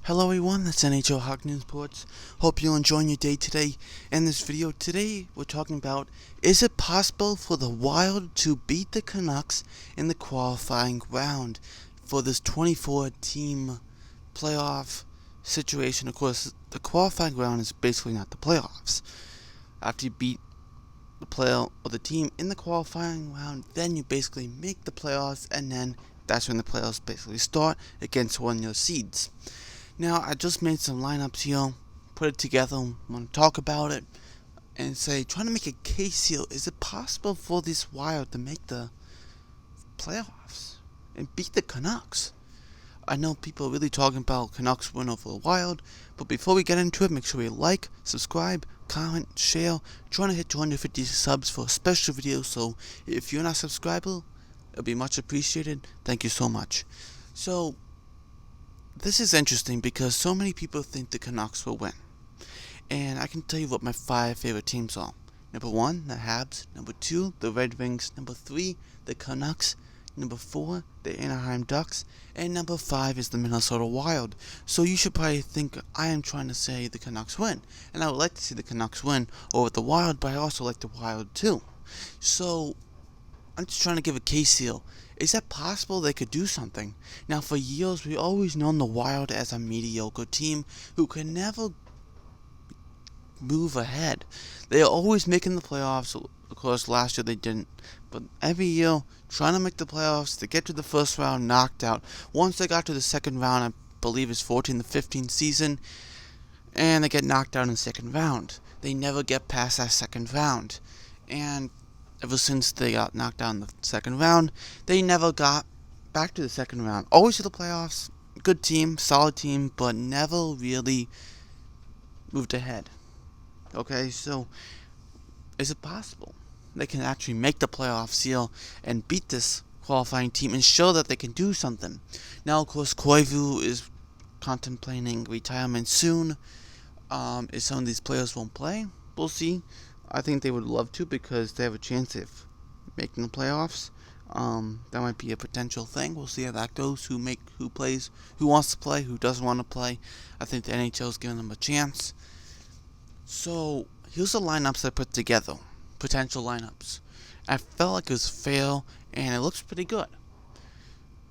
Hello everyone, that's NHL Hockey News Reports. Hope you're enjoying your day today. In this video today, we're talking about, is it possible for the Wild to beat the Canucks in the qualifying round for this 24-team playoff situation? Of course, the qualifying round is basically not the playoffs. After you beat the player or the team in the qualifying round, then you basically make the playoffs, and then that's when the playoffs basically start against one of your seeds. Now, I just made some lineups here, put it together, want to talk about it, and trying to make a case here. Is it possible for this Wild to make the playoffs and beat the Canucks? I know people are really talking about Canucks win over the Wild, but before we get into it, make sure you like, subscribe, comment, share. Trying to hit 250 subs for a special video, so if you're not a subscriber, it'll be much appreciated. Thank you so much. So, this is interesting because so many people think the Canucks will win. And I can tell you what my 5 favorite teams are. Number 1, the Habs. Number 2, the Red Wings. Number 3, the Canucks. Number 4, the Anaheim Ducks. And number 5 is the Minnesota Wild. So you should probably think I am trying to say the Canucks win. And I would like to see the Canucks win over the Wild, but I also like the Wild too. So I'm just trying to give a case here. Is that possible they could do something? Now, for years, we always known the Wild as a mediocre team who can never move ahead. They are always making the playoffs. Of course, last year they didn't. But every year, trying to make the playoffs, to get to the first round, knocked out. Once they got to the second round, I believe it's 14 to 15 season, and they get knocked out in the second round. They never get past that second round. And ever since they got knocked out in the second round, they never got back to the second round. Always to the playoffs, good team, solid team, but never really moved ahead. Okay, so is it possible they can actually make the playoffs here and beat this qualifying team and show that they can do something? Now, of course, Koivu is contemplating retirement soon. If some of these players won't play, we'll see. I think they would love to because they have a chance of making the playoffs. That might be a potential thing. We'll see how that goes. Who plays, who wants to play, who doesn't want to play. I think the NHL is giving them a chance. So here's the lineups I put together. Potential lineups. I felt like it was fair, and it looks pretty good.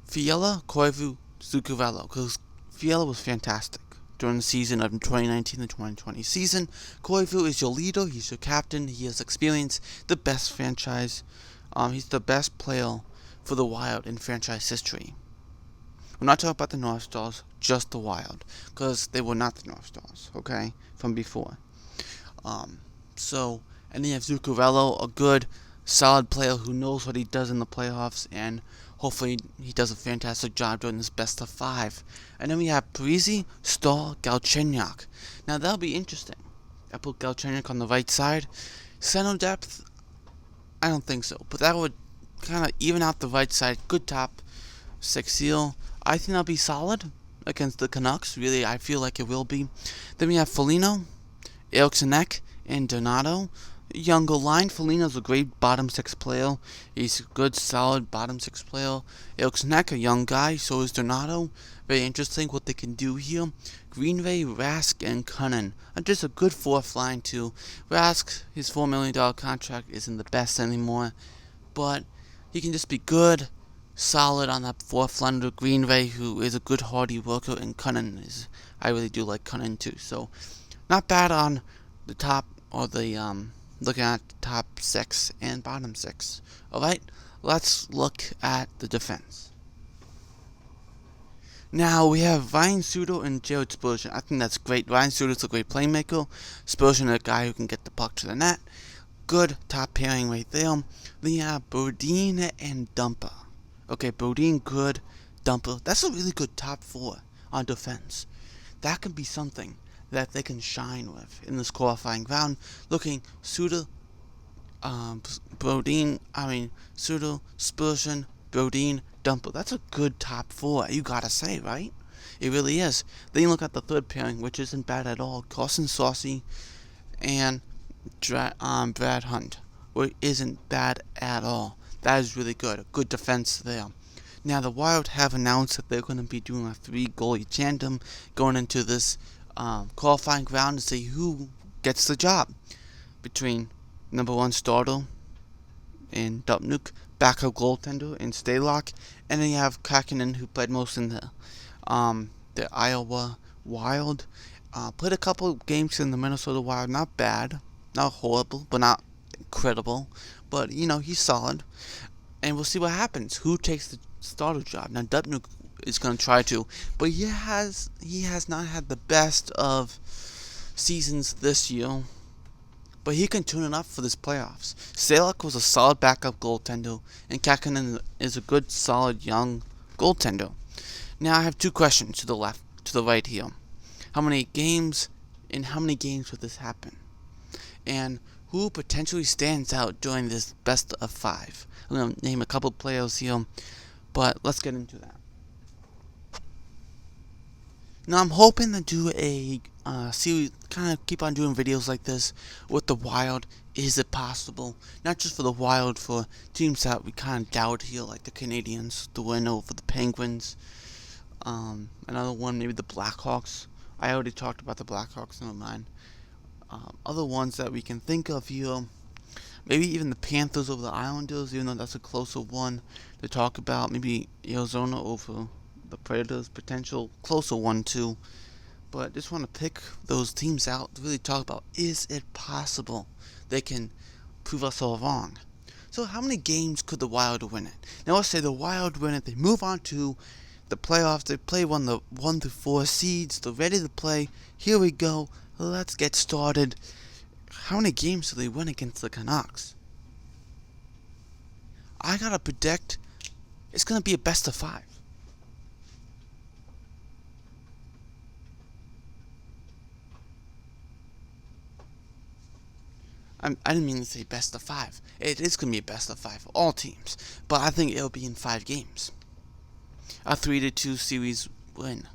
Fiala, Koivu, Zuccarello, because Fiala was fantastic during the season of 2019 and 2020 season. Koivu is your leader, he's your captain, he has experience, the best franchise. He's the best player for the Wild in franchise history. We're not talking about the North Stars, just the Wild, because they were not the North Stars, okay, from before. And then you have Zuccarello, a good, solid player who knows what he does in the playoffs, and hopefully he does a fantastic job during this best of 5. And then we have Parise, Stahl, Galchenyuk. Now that'll be interesting. I put Galchenyuk on the right side. Center depth, I don't think so, but that would kind of even out the right side. Good top 6 seal. I think that'll be solid against the Canucks. Really, I feel like it will be. Then we have Foligno, Eriksson, and Donato. Younger line. Foligno's a great bottom 6 player. He's a good, solid bottom 6 player. Eriksson, a young guy. So is Donato. Very interesting what they can do here. Greenway, Rask, and Cunnin. Just a good 4th line too. Rask, his $4 million contract isn't the best anymore, but he can just be good, solid on that 4th line with Greenway, who is a good hardy worker, and Cunnin is. I really do like Cunnin too. So not bad on the top or the looking at the top 6 and bottom 6. Alright, let's look at the defense. Now, we have Ryan Suter and Jared Spurgeon. I think that's great. Ryan Suter's a great playmaker. Spurgeon is a guy who can get the puck to the net. Good top pairing right there. Then you have Bodine and Dumper. Okay, Bodine, good. Dumper. That's a really good top 4 on defense. That could be something that they can shine with in this qualifying round. Looking Suter, Suter, Spurgeon, Bodine, Dumper. That's a good top 4, you gotta say, right? It really is. Then you look at the third pairing, which isn't bad at all. Carson Saucy and Brad Hunt, which isn't bad at all. That is really good. Good defense there. Now, the Wild have announced that they're going to be doing a 3-goalie tandem going into this qualifying round to see who gets the job between number 1 starter in Dubnyk, backup goaltender in Stalock, and then you have Kakinen, who played most in the Iowa Wild. Played a couple games in the Minnesota Wild. Not bad, not horrible, but not incredible. But he's solid, and we'll see what happens. Who takes the starter job? Now Dubnyk is going to try to, but he has not had the best of seasons this year. But he can tune it up for this playoffs. Stalock was a solid backup goaltender, and Kakinen is a good, solid, young goaltender. Now I have 2 questions to the right here. How many games would this happen? And who potentially stands out during this best of 5? I'm going to name a couple players here, but let's get into that. Now I'm hoping to do a series, kind of keep on doing videos like this with the Wild. Is it possible? Not just for the Wild, for teams that we kind of doubt here, like the Canadians, the win over the Penguins. Another one, maybe the Blackhawks. I already talked about the Blackhawks, never mind. Other ones that we can think of here, maybe even the Panthers over the Islanders, even though that's a closer one to talk about. Maybe Arizona over the Predators, potential closer one too. But just want to pick those teams out to really talk about, is it possible they can prove us all wrong? So how many games could the Wild win it? Now let's say the Wild win it, they move on to the playoffs, they play the 1 through 4 seeds, they're ready to play. Here we go, let's get started. How many games do they win against the Canucks? I gotta predict it's gonna be a best of 5. I didn't mean to say best of 5. It is going to be a best of 5 for all teams, but I think it'll be in 5 games. A 3-2 series win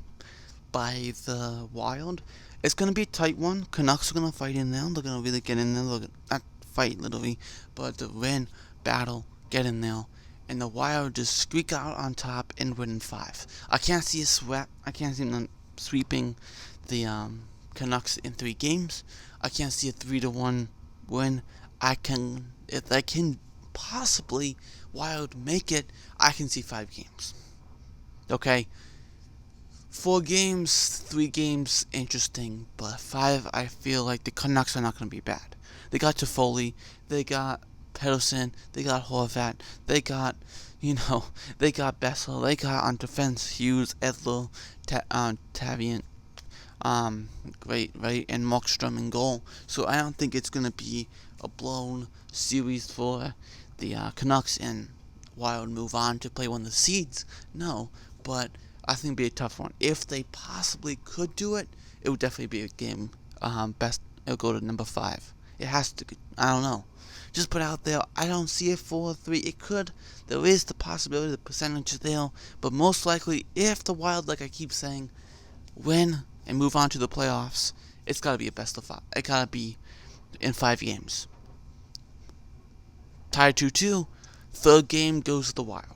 by the Wild. It's going to be a tight one. Canucks are going to fight in there. They're going to really get in there. Not fight literally, but to win, battle, get in there. And the Wild just squeak out on top and win in 5. I can't see a sweat. I can't see them sweeping the Canucks in 3 games. I can't see a 3-1 win. If they can possibly Wild make it, I can see 5 games. Okay, 4 games, 3 games, interesting, but 5, I feel like the Canucks are not going to be bad. They got Toffoli, they got Pedersen, they got Horvat, they got Bessel, they got on defense Hughes, Edler, Tavian, great, right, and Markstrom in goal. So I don't think it's gonna be a blown series for the Canucks and Wild move on to play one of the seeds. No, but I think it'd be a tough one. If they possibly could do it, it would definitely be a game. It'll go to number 5. It has to. I don't know. Just put it out there. I don't see it 4-3. It could. There is the possibility. The percentage is there, but most likely, if the Wild, like I keep saying, win and move on to the playoffs, it's got to be a best of 5. It got to be in 5 games. Tied 2-2, 3rd game goes to the Wild.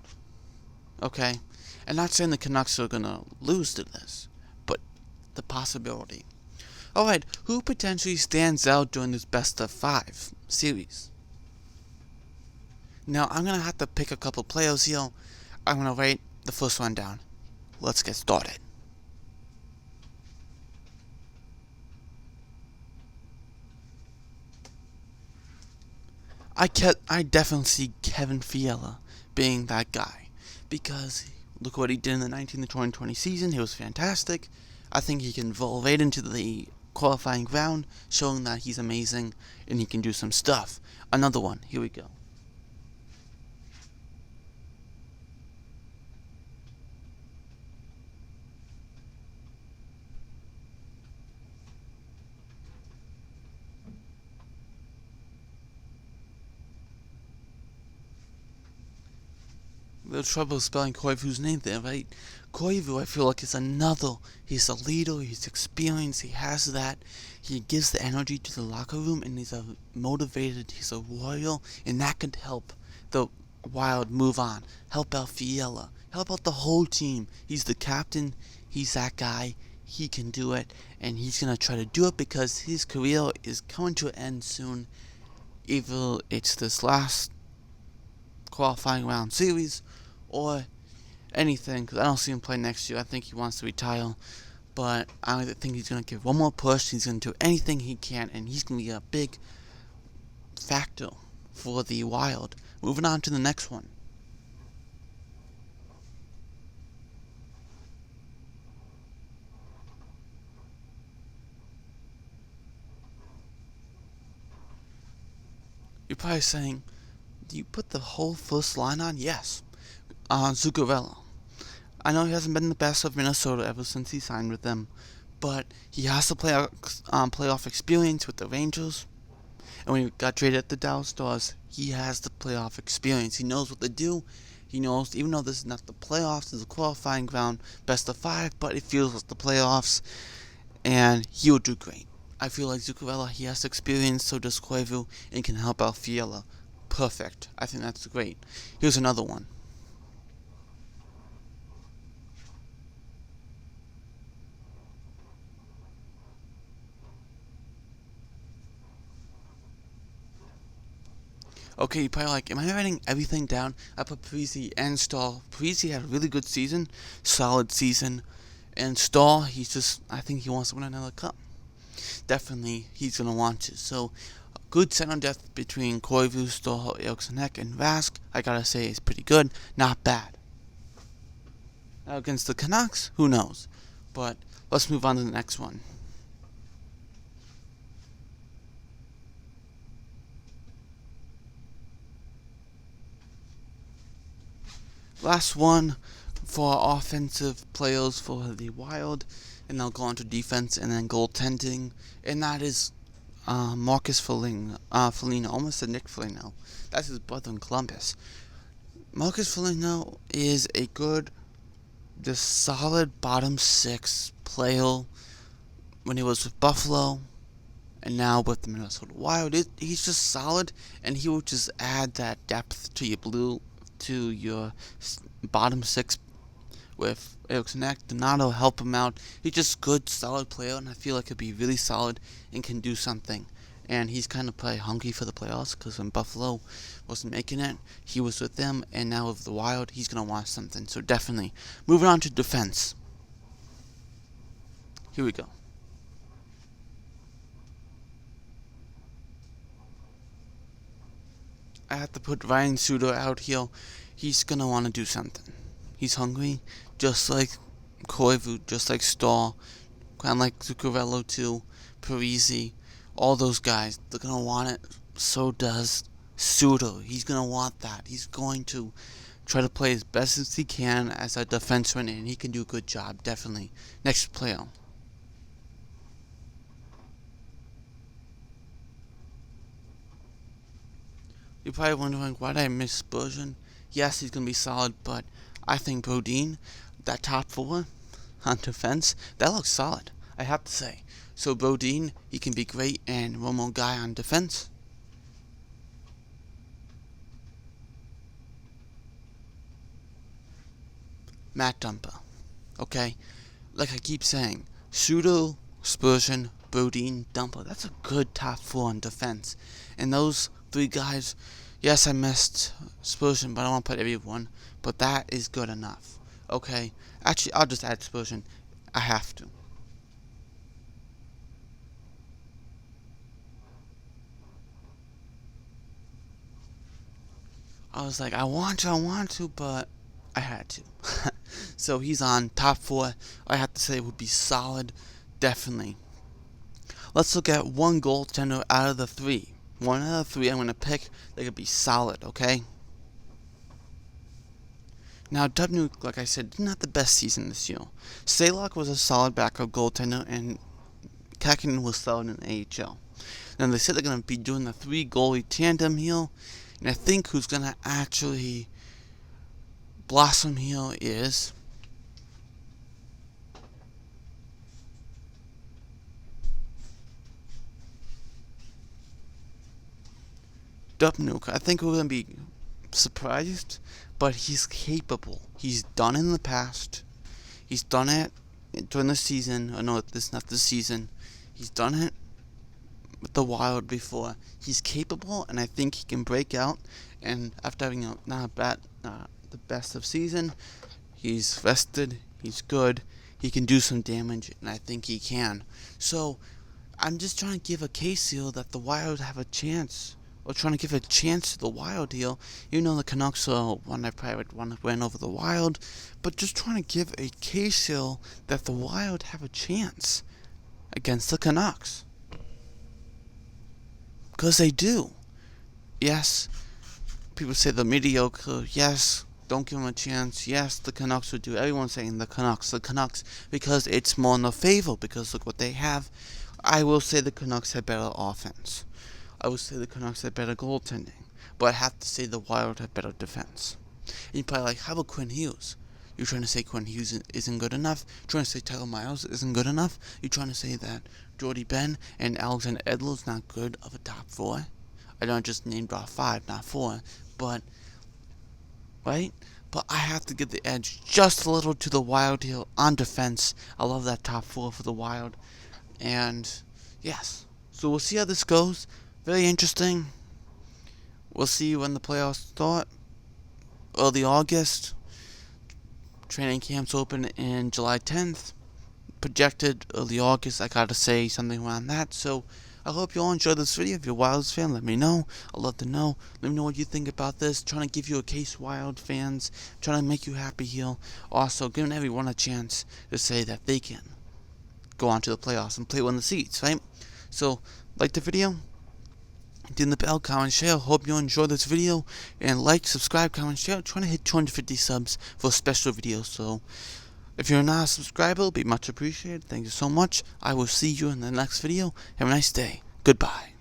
Okay? And not saying the Canucks are going to lose to this, but the possibility. Alright, who potentially stands out during this best of 5 series? Now, I'm going to have to pick a couple players here. I'm going to write the first one down. Let's get started. I definitely see Kevin Fiala being that guy, because look what he did in the 2019-2020 season. He was fantastic. I think he can roll right into the qualifying round, showing that he's amazing and he can do some stuff. Another one. Here we go. The trouble spelling Koivu's name there, right? Koivu, I feel like, is another. He's a leader, he's experienced, he has that. He gives the energy to the locker room, and he's a motivated, he's a warrior, and that could help the Wild move on. Help out Fiala, help out the whole team. He's the captain. He's that guy. He can do it, and he's gonna try to do it because his career is coming to an end soon. Either it's this last qualifying round series or anything, because I don't see him play next year. I think he wants to retire, but I think he's going to give one more push. He's going to do anything he can, and he's going to be a big factor for the Wild. Moving on to the next one. You're probably saying, do you put the whole first line on? Yes. Zuccarello. I know he hasn't been the best of Minnesota ever since he signed with them, but he has the playoff experience with the Rangers. And when he got traded at the Dallas Stars, he has the playoff experience. He knows what to do. He knows, even though this is not the playoffs, this is a qualifying round, best of 5, but it feels like the playoffs, and he will do great. I feel like Zuccarello, he has experience, so does Koivu, and can help out Fiala. Perfect. I think that's great. Here's another one. Okay, you're probably like, am I writing everything down? I put Parise and Stahl. Parise had a really good season, solid season. And Stahl, I think he wants to win another cup. Definitely, he's going to want to. So, a good center depth between Koivu, Stahl, Eriksson, and Rask, I gotta say, is pretty good. Not bad. Now, against the Canucks, who knows? But let's move on to the next one. Last one for offensive players for the Wild, and I'll go on to defense and then goaltending, and that is Marcus Foligno. Almost said Nick Foligno. That's his brother in Columbus. Marcus Foligno is a good, just solid bottom 6 player when he was with Buffalo, and now with the Minnesota Wild. He's just solid, and he will just add that depth to your bottom 6 with Eriksson, Donato, help him out. He's just good, solid player, and I feel like he'll be really solid and can do something. And he's kind of probably hungry for the playoffs, because when Buffalo wasn't making it, he was with them, and now with the Wild, he's going to want something. So definitely. Moving on to defense. Here we go. I have to put Ryan Suter out here. He's going to want to do something. He's hungry, just like Koivu, just like Stahl, kind of like Zuccarello too, Parise, all those guys. They're going to want it. So does Suter. He's going to want that. He's going to try to play as best as he can as a defenseman, and he can do a good job, definitely. Next player. You're probably wondering, why did I miss Spurgeon? Yes, he's going to be solid, but I think Brodin, that top 4 on defense, that looks solid, I have to say. So Brodin, he can be great, and one more guy on defense. Matt Dumba. Okay? Like I keep saying, Suter, Spurgeon, Brodin, Dumba. That's a good top 4 on defense. And those 3 guys, yes, I missed Spurgeon, but I don't want to put everyone. But that is good enough. Okay? Actually, I'll just add Spurgeon. I have to. I was like, I want to, but I had to. So he's on top 4. I have to say would be solid, definitely. Let's look at one goaltender out of the 3. One out of 3 I'm going to pick. They could be solid, okay? Now, Dubnyk, like I said, didn't have the best season this year. Salok was a solid backup goaltender, and Kakinen was solid in the AHL. Now, they said they're going to be doing the 3 goalie tandem here, and I think who's going to actually blossom here is Dubnyk. I think we're going to be surprised, but he's capable. He's done it in the past. He's done it during the season. No, this is not the season. He's done it with the Wild before. He's capable, and I think he can break out. And after having not the best of season, he's rested. He's good. He can do some damage, and I think he can. So I'm just trying to give a case here that the Wild have a chance, or trying to give a chance to the Wild here. Even though the Canucks are one I probably want to win over the Wild, but just trying to give a case here that the Wild have a chance against the Canucks. Because they do. Yes, people say they're mediocre. Yes, don't give them a chance. Yes, the Canucks would do. Everyone's saying the Canucks, because it's more in their favor, because look what they have. I will say the Canucks have better offense. I will say the Canucks have better goaltending. But I have to say the Wild have better defense. And you're probably like, how about Quinn Hughes? You're trying to say Quinn Hughes isn't good enough? You're trying to say Tyler Miles isn't good enough? You're trying to say that Jordy Ben and Alexander Edler's not good of a top 4? I don't just named off 5, not 4. But, right? But I have to give the edge just a little to the Wild here on defense. I love that top 4 for the Wild. And, yes. So we'll see how this goes. Very interesting. We'll see when the playoffs start. Early August. Training camps open in July 10th. Projected early August. I gotta say something around that. So I hope you all enjoyed this video. If you're a Wilds fan, let me know. I'd love to know. Let me know what you think about this. Trying to give you a case, Wild fans. Trying to make you happy here. Also, giving everyone a chance to say that they can go on to the playoffs and play one of the seats, right? So, like the video. Hit the bell, comment, share. Hope you enjoyed this video. And like, subscribe, comment, share. Trying to hit 250 subs for a special video. So, if you're not a subscriber, it'll be much appreciated. Thank you so much. I will see you in the next video. Have a nice day. Goodbye.